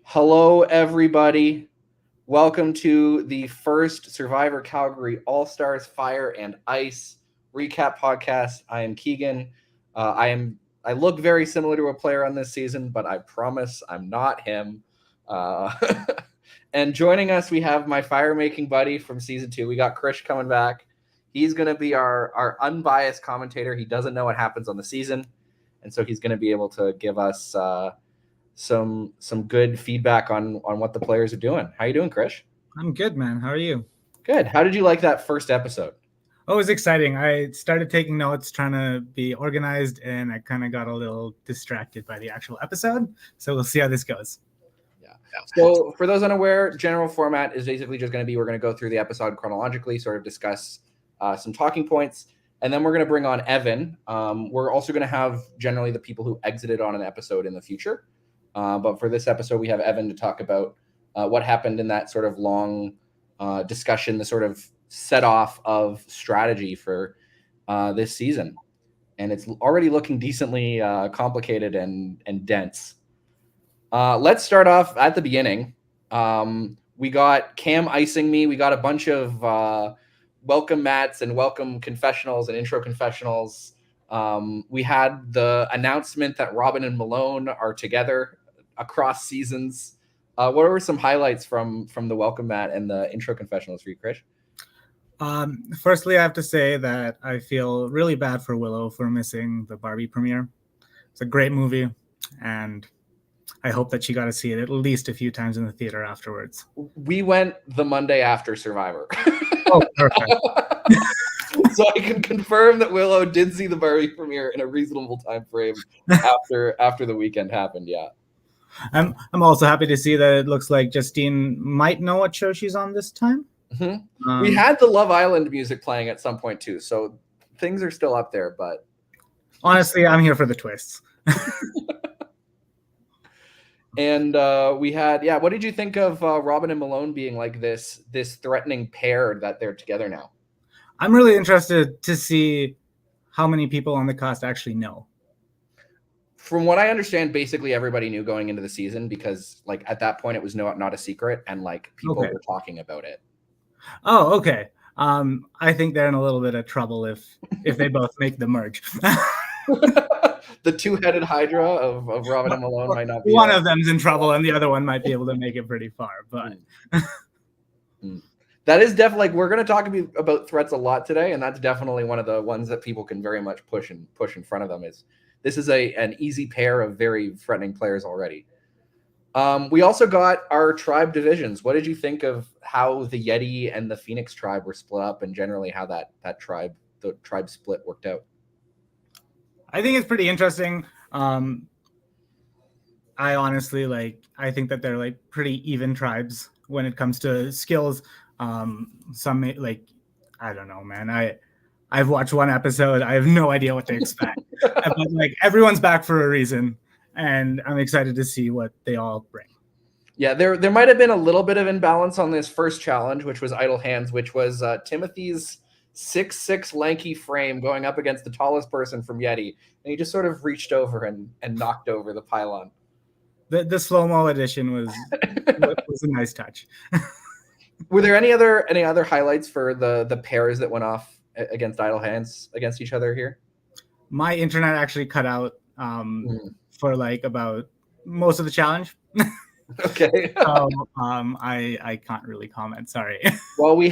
Hello, everybody. Welcome to the first Survivor Calgary All Stars Fire and Ice recap podcast. I am Keegan. I look very similar to a player on this season, but I promise I'm not him. Uh, and joining us, we have my fire making buddy from season 2. We got Krish coming back. He's going to be our unbiased commentator. He doesn't know what happens on the season, and so he's going to be able to give us some good feedback on what the players are doing. How you doing, Krish? I'm good, man. How are you? Good. How did you like that first episode? Oh, it was exciting. I started taking notes, trying to be organized, and I kind of got a little distracted by the actual episode. So we'll see how this goes. Yeah. So for those unaware, general format is basically just going to be, we're going to go through the episode chronologically, sort of discuss some talking points, and then we're going to bring on Evan. We're also going to have generally the people who exited on an episode in the future. But for this episode, we have Evan to talk about what happened in that sort of long discussion, the sort of set off of strategy for this season. And it's already looking decently complicated and dense. Let's start off at the beginning. We got Cam icing me. We got a bunch of welcome mats and welcome confessionals and intro confessionals. We had the announcement that Robin and Malone are together across seasons. What were some highlights from the welcome mat and the intro confessionals for you, Krish? Firstly, I have to say that I feel really bad for Willow for missing the Barbie premiere. It's a great movie, and I hope that she got to see it at least a few times in the theater afterwards. We went the Monday after Survivor. Oh, perfect. So I can confirm that Willow did see the Barbie premiere in a reasonable time frame after the weekend happened. Yeah. I'm also happy to see that it looks like Justine might know what show she's on this time. Mm-hmm. We had the Love Island music playing at some point too, so things are still up there. But honestly, I'm here for the twists. And we had, what did you think of Robin and Malone being like this threatening pair that they're together now? I'm really interested to see how many people on the cast actually know. From what I understand, basically everybody knew going into the season because, like, at that point it was not a secret, and like people were talking about it. Oh, okay. I think they're in a little bit of trouble if they both make the merge. The two-headed Hydra of Robin and Malone might not be. One of them's in trouble, and the other one might be able to make it pretty far. But that is definitely, like, we're going to talk about threats a lot today, and that's definitely one of the ones that people can very much push in front of them. This is an easy pair of very threatening players already. We also got our tribe divisions. What did you think of how the Yeti and the Phoenix tribe were split up, and generally how the tribe split worked out? I think it's pretty interesting. I honestly I think that they're like pretty even tribes when it comes to skills. Some I don't know, man. I've watched one episode. I have no idea what to expect. But like everyone's back for a reason, and I'm excited to see what they all bring. Yeah, there might have been a little bit of imbalance on this first challenge, which was Idle Hands, which was Timothy's 6'6" lanky frame going up against the tallest person from Yeti, and he just sort of reached over and knocked over the pylon. The slow-mo edition was a nice touch. Were there any other highlights for the pairs that went off against Idle Hands against each other here? My internet actually cut out for like about most of the challenge. Okay. So I can't really comment. Sorry. Well, we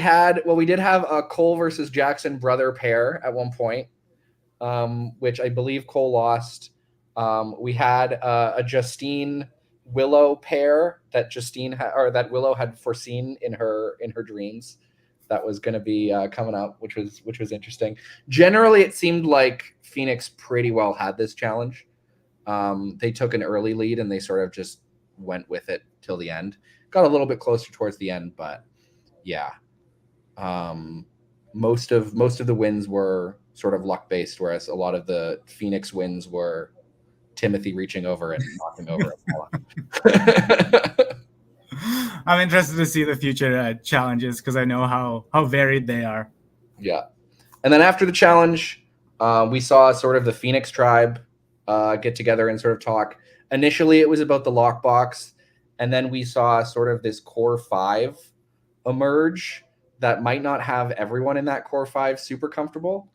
did have a Cole versus Jackson brother pair at one point, which I believe Cole lost. We had a Justine Willow pair that that Willow had foreseen in her dreams that was going to be coming up, which was interesting. Generally, it seemed like Phoenix pretty well had this challenge. They took an early lead and they sort of just went with it till the end. Got a little bit closer towards the end, but yeah. Most of the wins were sort of luck based, whereas a lot of the Phoenix wins were Timothy reaching over and knocking over a I'm interested to see the future challenges because I know how varied they are. Yeah. And then after the challenge, we saw sort of the Phoenix tribe get together and sort of talk. Initially, it was about the lockbox, and then we saw sort of this core five emerge that might not have everyone in that core five super comfortable.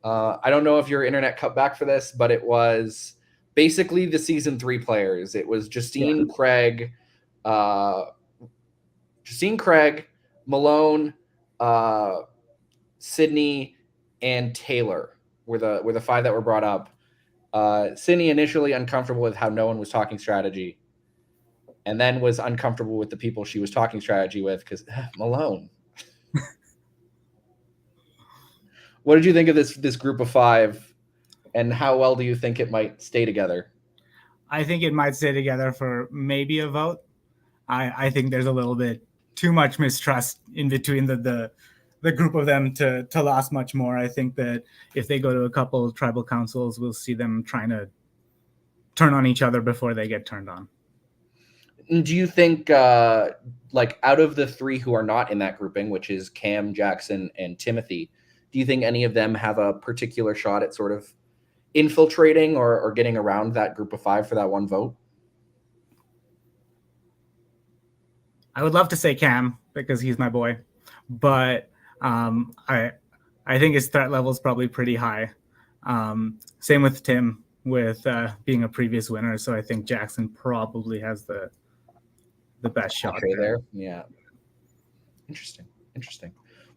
I don't know if your internet cut back for this, but it was basically the season 3 players. It was Justine Craig, Malone, Sydney, and Taylor were the five that were brought up. Sydney initially uncomfortable with how no one was talking strategy, and then was uncomfortable with the people she was talking strategy with because Malone. What did you think of this group of five, and how well do you think it might stay together? I think it might stay together for maybe a vote. I think there's a little bit too much mistrust in between the group of them to last much more. I think that if they go to a couple of tribal councils, we'll see them trying to turn on each other before they get turned on. Do you think, like, out of the 3 who are not in that grouping, which is Cam, Jackson, and Timothy, do you think any of them have a particular shot at sort of infiltrating or getting around that group of 5 for that one vote? I would love to say Cam because he's my boy, but I think his threat level is probably pretty high. Same with Tim, with being a previous winner. So I think Jackson probably has the best shot there. Yeah. Interesting.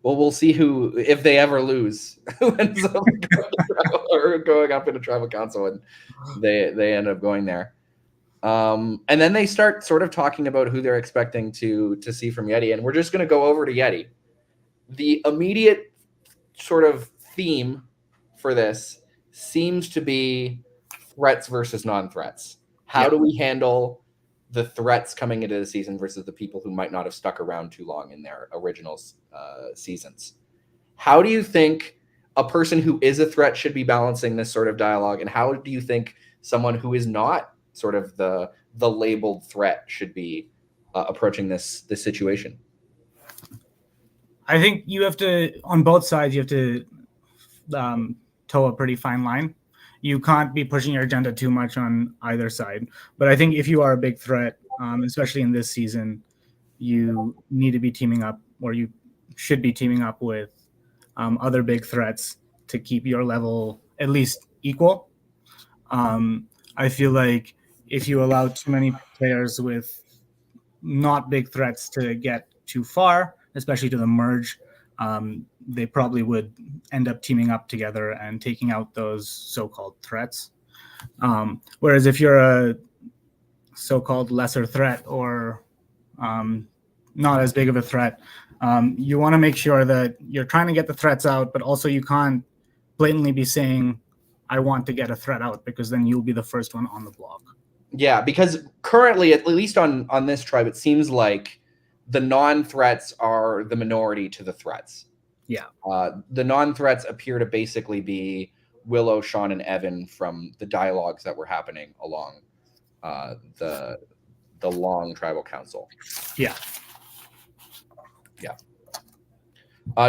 Well, we'll see who, if they ever lose, who ends up going up in a tribal council, and they end up going there. And then they start sort of talking about who they're expecting to see from Yeti. And we're just going to go over to Yeti. The immediate sort of theme for this seems to be threats versus non-threats. How do we handle the threats coming into the season versus the people who might not have stuck around too long in their original seasons? How do you think a person who is a threat should be balancing this sort of dialogue? And how do you think someone who is not sort of the labeled threat should be approaching this situation? I think you have to, on both sides, you have to toe a pretty fine line. You can't be pushing your agenda too much on either side. But I think if you are a big threat, especially in this season, you need to be teaming up, or you should be teaming up with other big threats to keep your level at least equal. I feel like if you allow too many players with not big threats to get too far, especially to the merge, they probably would end up teaming up together and taking out those so-called threats. Whereas if you're a so-called lesser threat, or not as big of a threat, you want to make sure that you're trying to get the threats out, but also you can't blatantly be saying, I want to get a threat out, because then you'll be the first one on the block. Yeah, because currently, at least on this tribe, it seems like the non-threats are the minority to the threats. Yeah. The non-threats appear to basically be Willow, Sean, and Evan from the dialogues that were happening along the long tribal council. Yeah.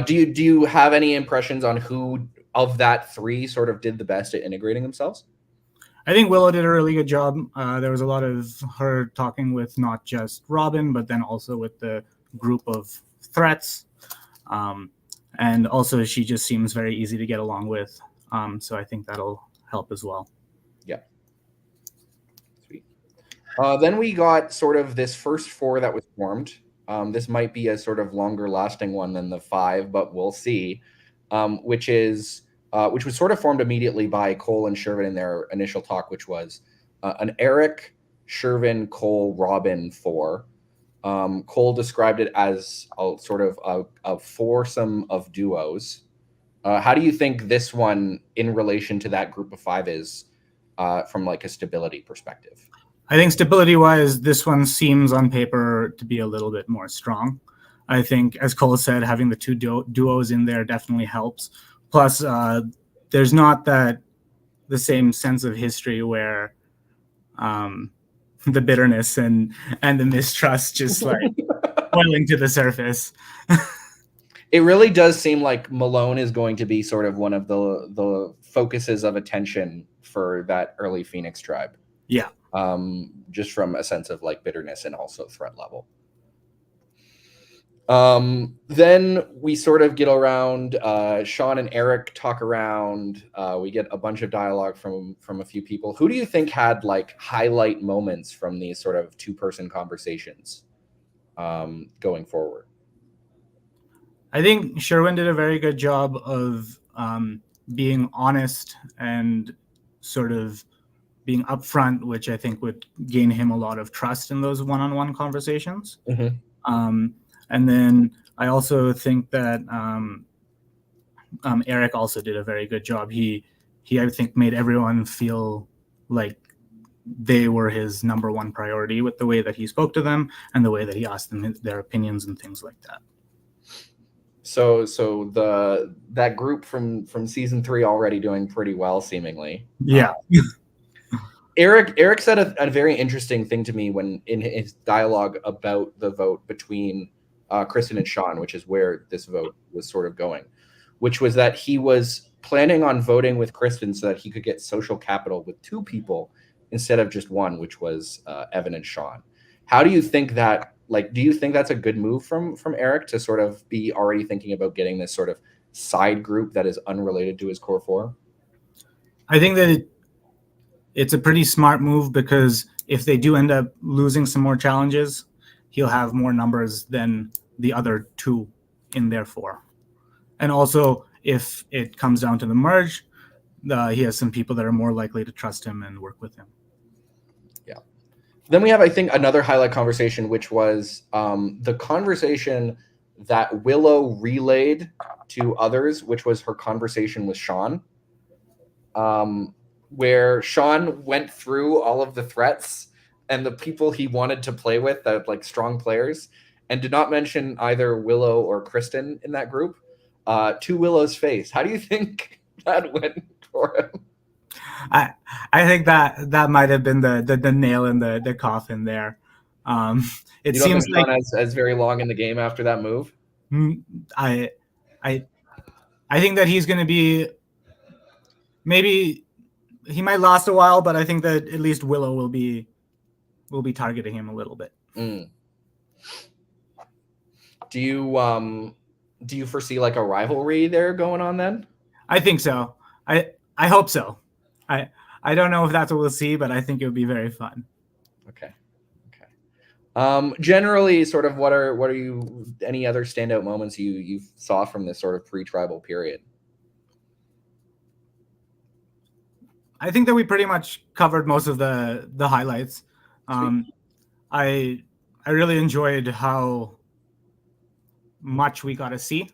Do you have any impressions on who of that 3 sort of did the best at integrating themselves? I think Willow did a really good job. There was a lot of her talking with not just Robin, but then also with the group of threats. And also she just seems very easy to get along with. So I think that'll help as well. Yeah. Sweet. Then we got sort of this first 4 that was formed. This might be a sort of longer lasting one than the 5, but we'll see. Which was sort of formed immediately by Cole and Shervin in their initial talk, which was an Eric, Shervin, Cole, Robin 4. Cole described it as a sort of a foursome of duos. How do you think this one in relation to that group of 5 is from like a stability perspective? I think stability-wise, this one seems on paper to be a little bit more strong. I think, as Cole said, having the 2 duos in there definitely helps. Plus, there's not the same sense of history where the bitterness and the mistrust just like boiling to the surface. It really does seem like Malone is going to be sort of one of the focuses of attention for that early Phoenix tribe. Yeah. just from a sense of like bitterness and also threat level. Then we sort of get around, Sean and Eric talk around, we get a bunch of dialogue from a few people. Who do you think had like highlight moments from these sort of two-person conversations going forward? I think Sherwin did a very good job of being honest and sort of being upfront, which I think would gain him a lot of trust in those one-on-one conversations. And then I also think that Eric also did a very good job. He I think made everyone feel like they were his number one priority with the way that he spoke to them and the way that he asked them their opinions and things like that. So that group from season 3 already doing pretty well, seemingly. Yeah. Eric said a very interesting thing to me when in his dialogue about the vote between Kristen and Sean, which is where this vote was sort of going, which was that he was planning on voting with Kristen so that he could get social capital with 2 people instead of just one, which was Evan and Sean. How do you think that? Like, do you think that's a good move from Eric to sort of be already thinking about getting this sort of side group that is unrelated to his core 4? I think that it's a pretty smart move, because if they do end up losing some more challenges, he'll have more numbers than the other 2 in their 4. And also, if it comes down to the merge, he has some people that are more likely to trust him and work with him. Yeah. Then we have, I think, another highlight conversation, which was the conversation that Willow relayed to others, which was her conversation with Sean, where Sean went through all of the threats and the people he wanted to play with, that like strong players, and did not mention either Willow or Kristen in that group, to Willow's face. How do you think that went for him? I think that might have been the nail in the coffin there. It seems like as very long in the game after that move. I think that he's going to be, maybe he might last a while, but I think that at least Willow will be targeting him a little bit. Do you foresee like a rivalry there going on then? I think so. I hope so. I don't know if that's what we'll see, but I think it would be very fun. Okay. Generally, sort of, what are you, any other standout moments you saw from this sort of pre-tribal period? I think that we pretty much covered most of the highlights. I really enjoyed how much we got to see.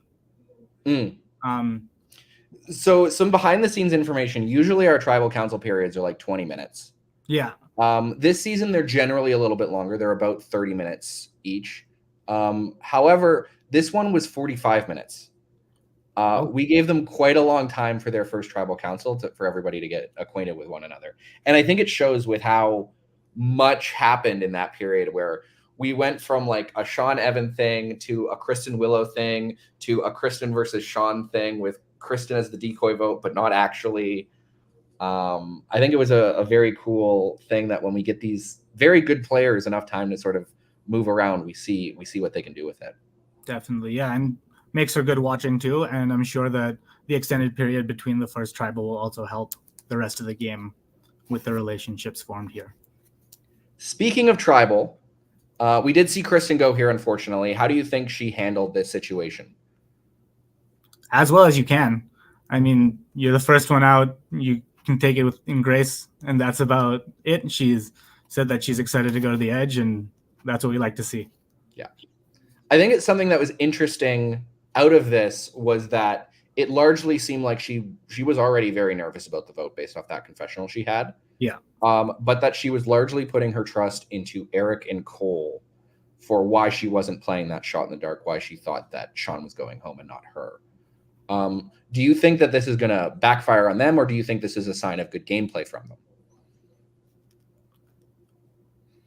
So some behind the scenes information. Usually our tribal council periods are like 20 minutes. Yeah. This season they're generally a little bit longer. They're about 30 minutes each. However, this one was 45 minutes. We gave them quite a long time for their first tribal council for everybody to get acquainted with one another. And I think it shows with how much happened in that period, where we went from like a Sean Evan thing to a Kristen Willow thing to a Kristen versus Sean thing with Kristen as the decoy vote, but not actually. I think it was a very cool thing that when we get these very good players enough time to sort of move around, we see what they can do with it. Definitely, yeah, and makes for good watching too. And I'm sure that the extended period between the first tribal will also help the rest of the game with the relationships formed here. Speaking of tribal, we did see Kristen go here, unfortunately. How do you think she handled this situation? As well as you can. I mean, you're the first one out. You can take it in grace, and that's about it. She's said that she's excited to go to the edge, and that's what we like to see. Yeah. I think it's something that was interesting out of this was that it largely seemed like she was already very nervous about the vote based off that confessional she had. Yeah. But that she was largely putting her trust into Eric and Cole for why she wasn't playing that shot in the dark, why she thought that Sean was going home and not her. Do you think that this is going to backfire on them, or do you think this is a sign of good gameplay from them?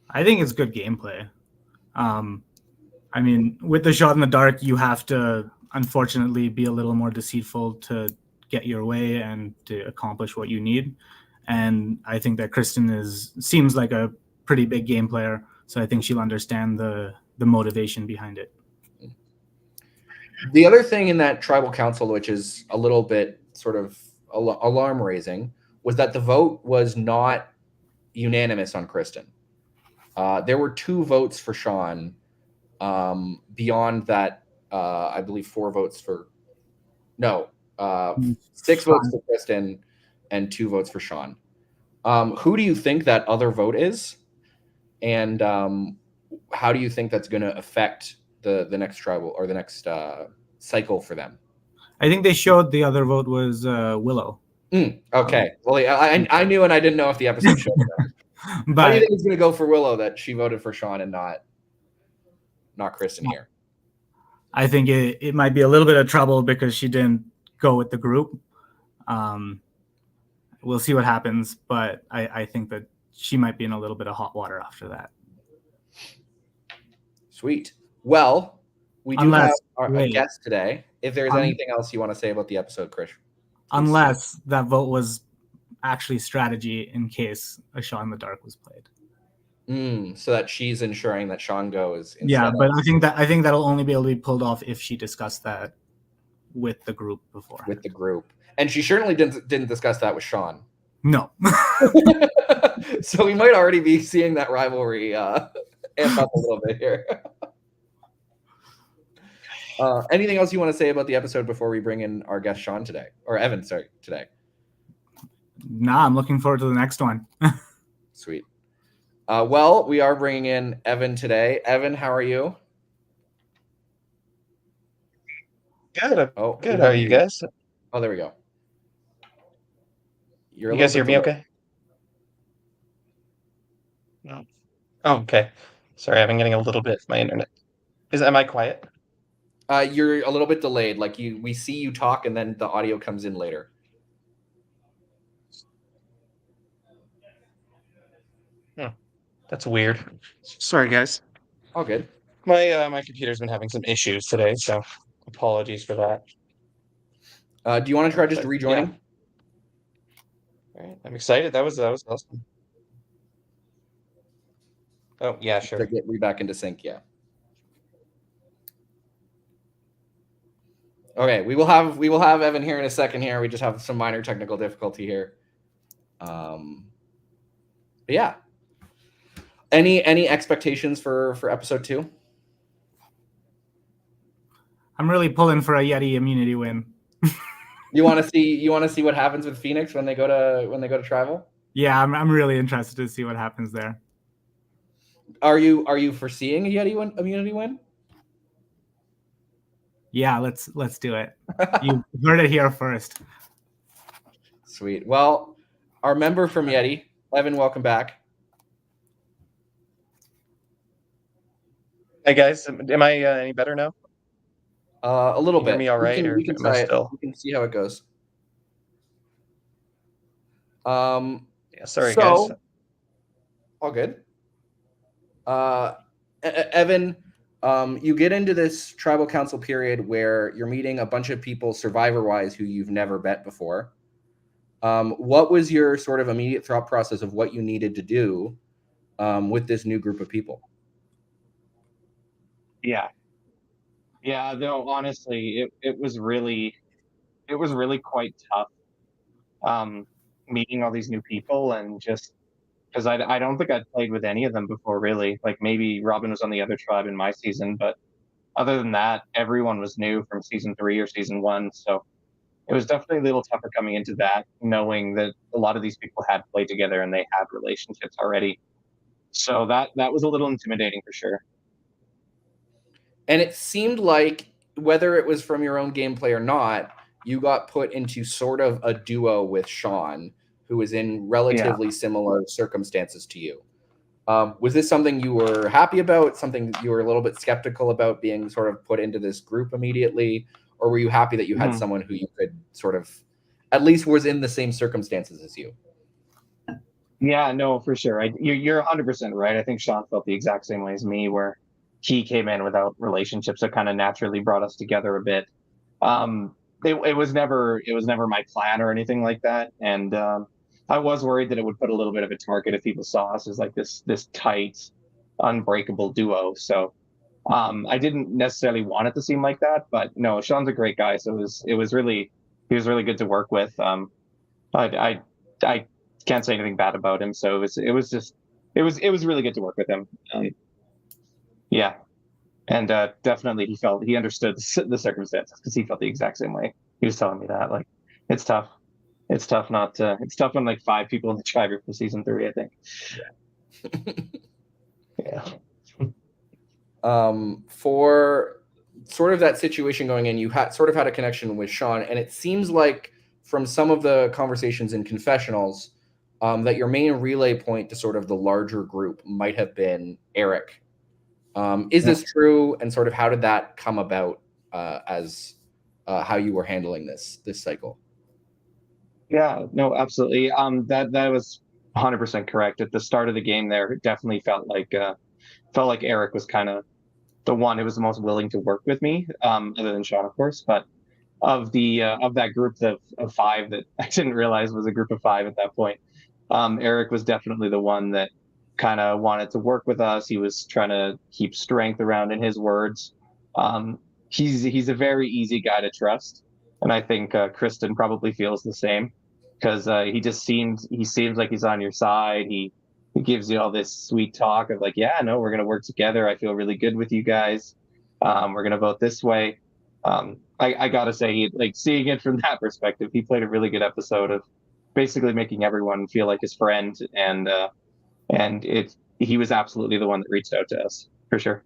I think it's good gameplay. I mean, with the shot in the dark, you have to, unfortunately, be a little more deceitful to get your way and to accomplish what you need. and I think that Kristen seems like a pretty big game player, so I think she'll understand the motivation behind it. The other thing in that tribal council, which is a little bit sort of alarm raising, was that the vote was not unanimous on Kristen. There were 2 votes for Sean. Beyond that, I believe 4 votes for no, 6 votes for Kristen and 2 votes for Sean. Who do you think that other vote is? And how do you think that's going to affect the next tribal or the next cycle for them? I think they showed the other vote was Willow. Okay. Well, I knew, and I didn't know if the episode showed that. But how do you think it's going to go for Willow that she voted for Sean and not Kristen here? I think it might be a little bit of trouble because she didn't go with the group. We'll see what happens, but I think that she might be in a little bit of hot water after that. Sweet. Well, we do have a guest today. If there's anything else you want to say about the episode, Chris. Unless that vote was actually strategy in case a shot in the dark was played. So that she's ensuring that Sean goes. Yeah, but I think that'll only be able to be pulled off if she discussed that with the group before. With the group, and she certainly didn't discuss that with Sean. No. So we might already be seeing that rivalry amp up a little bit here. Anything else you want to say about the episode before we bring in our guest Sean today, or Evan? Sorry, today. Nah, I'm looking forward to the next one. Sweet. Well, we are bringing in Evan today. Evan, how are you? Good. Good. How are you guys? Oh, there we go. You guys hear me okay? No. Oh, okay. Sorry, I've been getting a little bit of my internet. Am I quiet? You're a little bit delayed. Like we see you talk and then the audio comes in later. That's weird. Sorry, guys. All good. My computer's been having some issues today, so apologies for that. Do you want to try just rejoining? Yeah. All right, I'm excited. That was awesome. Oh yeah, sure. To get back into sync, yeah. Okay, we will have Evan here in a second. Here, we just have some minor technical difficulty here. Yeah. Any expectations for episode 2? I'm really pulling for a Yeti immunity win. You want to see what happens with Phoenix when they go to Tribal? Yeah, I'm really interested to see what happens there. Are you foreseeing a Yeti immunity win? Yeah, let's do it. You heard it here first. Sweet. Well, our member from Yeti, Evan, welcome back. Hey guys, am I any better now? A little bit. Hear me all right, we can try it. We can see how it goes. Yeah, sorry guys. All good. Evan, you get into this tribal council period where you're meeting a bunch of people survivor-wise who you've never met before. What was your sort of immediate thought process of what you needed to do with this new group of people? Yeah, though honestly, it was really quite tough meeting all these new people, and just because I don't think I'd played with any of them before, really. Like maybe Robin was on the other tribe in my season, but other than that, everyone was new from season 3 or season 1. So it was definitely a little tougher coming into that, knowing that a lot of these people had played together and they had relationships already. So that was a little intimidating for sure. And it seemed like, whether it was from your own gameplay or not, you got put into sort of a duo with Sean, who was in relatively similar circumstances to you. Was this something you were happy about, something you were a little bit skeptical about being sort of put into this group immediately? Or were you happy that you had someone who you could sort of, at least was in the same circumstances as you? Yeah, no, for sure. You're 100% right. I think Sean felt the exact same way as me, where he came in without relationships that kind of naturally brought us together a bit. It was never my plan or anything like that. And I was worried that it would put a little bit of a target if people saw us as like this tight, unbreakable duo. So I didn't necessarily want it to seem like that, but no, Sean's a great guy, so it was really he was really good to work with. I can't say anything bad about him, so it was really good to work with him. Yeah, and definitely he understood the circumstances because he felt the exact same way. He was telling me that like it's tough. It's tough not to. It's tough when like 5 people in the tribe are for season 3. I think. Yeah. For sort of that situation going in, you had sort of had a connection with Sean, and it seems like from some of the conversations in confessionals that your main relay point to sort of the larger group might have been Eric. Is this true? And sort of how did that come about as how you were handling this cycle? Yeah, no, absolutely. That was 100% correct. At the start of the game, there it definitely felt like Eric was kind of the one who was the most willing to work with me, other than Sean, of course. But of that group of 5 that I didn't realize was a group of 5 at that point, Eric was definitely the one that kind of wanted to work with us. He was trying to keep strength around, in his words. He's a very easy guy to trust, and I think Kristen probably feels the same because he seems like he's on your side. He gives you all this sweet talk of like, yeah, no, we're gonna work together. I feel really good with you guys. We're gonna vote this way. I gotta say, like seeing it from that perspective, he played a really good episode of basically making everyone feel like his friend, and he was absolutely the one that reached out to us for sure.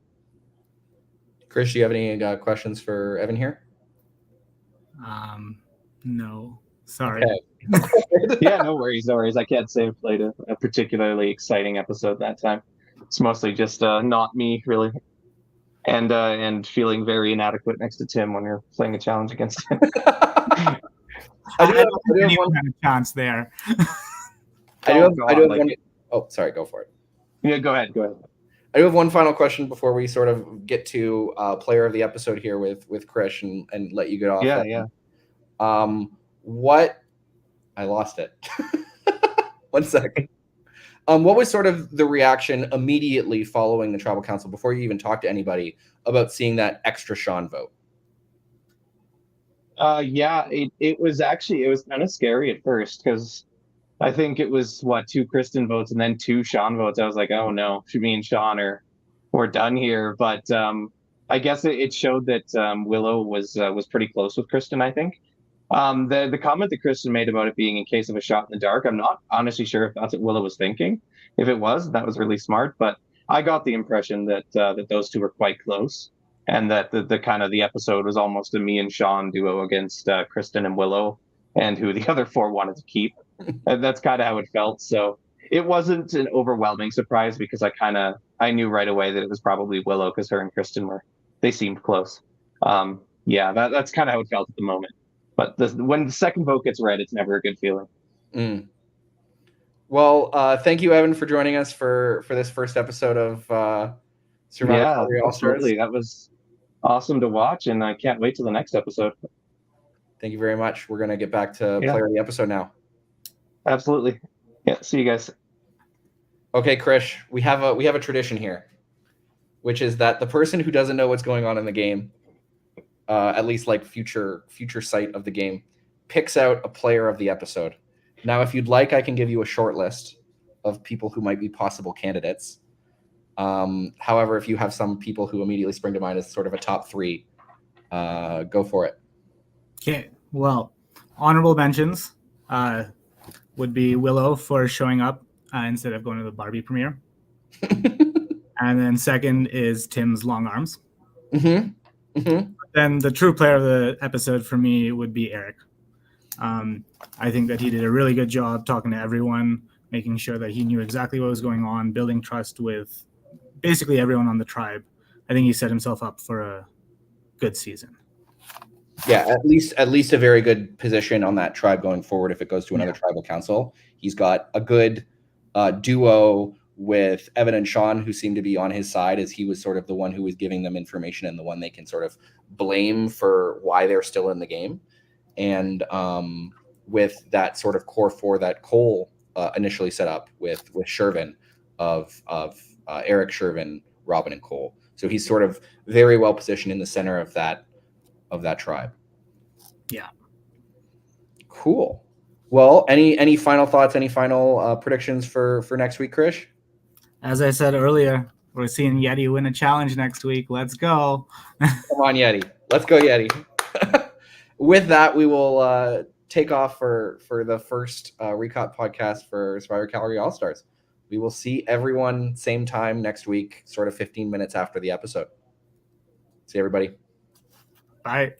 Chris, do you have any questions for Evan here? No, sorry. Okay. Yeah, no worries. I can't say I played a particularly exciting episode that time. It's mostly just not me really, and feeling very inadequate next to Tim when you're playing a challenge against him. I do have Anyone had a chance there. I do have one. Oh, sorry. Go for it. Yeah, go ahead. I do have one final question before we sort of get to player of the episode here with Krish and let you get off. Yeah. What? I lost it. 1 second. What was sort of the reaction immediately following the tribal council before you even talked to anybody about seeing that extra Sean vote? Yeah, it was kind of scary at first because I think it was 2 Kristen votes and then 2 Sean votes. I was like, oh no, me and Sean we're done here. But I guess it showed that Willow was pretty close with Kristen, I think. The comment that Kristen made about it being in case of a shot in the dark, I'm not honestly sure if that's what Willow was thinking. If it was, that was really smart. But I got the impression that those 2 were quite close, and that the kind of the episode was almost a me and Sean duo against Kristen and Willow, and who the other 4 wanted to keep. And that's kind of how it felt. So it wasn't an overwhelming surprise because I knew right away that it was probably Willow because her and Kristen they seemed close. Yeah, that's kind of how it felt at the moment. But when the second vote gets read, it's never a good feeling. Well, thank you, Evan, for joining us for this first episode of Survivor Calgary All-Stars. Absolutely. That was awesome to watch, and I can't wait till the next episode. Thank you very much. We're going to get back to player of the episode now. Absolutely. Yeah, see you guys. Okay, Krish, we have a tradition here, which is that the person who doesn't know what's going on in the game, at least like future sight of the game, picks out a player of the episode. Now, if you'd like, I can give you a short list of people who might be possible candidates. However, if you have some people who immediately spring to mind as sort of a top 3, go for it. Okay, well, honorable mentions would be Willow for showing up instead of going to the Barbie premiere. And then second is Tim's long arms. Then the true player of the episode for me would be Eric. I think that he did a really good job talking to everyone, making sure that he knew exactly what was going on, building trust with basically everyone on the tribe. I think he set himself up for a good season. Yeah, at least a very good position on that tribe going forward if it goes to another tribal council. He's got a good duo with Evan and Sean, who seem to be on his side, as he was sort of the one who was giving them information and the one they can sort of blame for why they're still in the game. And with that sort of core four that Cole initially set up with Shervin of Eric, Shervin, Robin, and Cole. So he's sort of very well positioned in the center of that tribe. Yeah. Cool. Well, any final thoughts? Any final predictions for next week, Krish? As I said earlier, we're seeing Yeti win a challenge next week. Let's go. Come on, Yeti. Let's go, Yeti. With that, we will take off for the first recap podcast for Survivor Calgary All-Stars. We will see everyone same time next week, sort of 15 minutes after the episode. See everybody. Bye.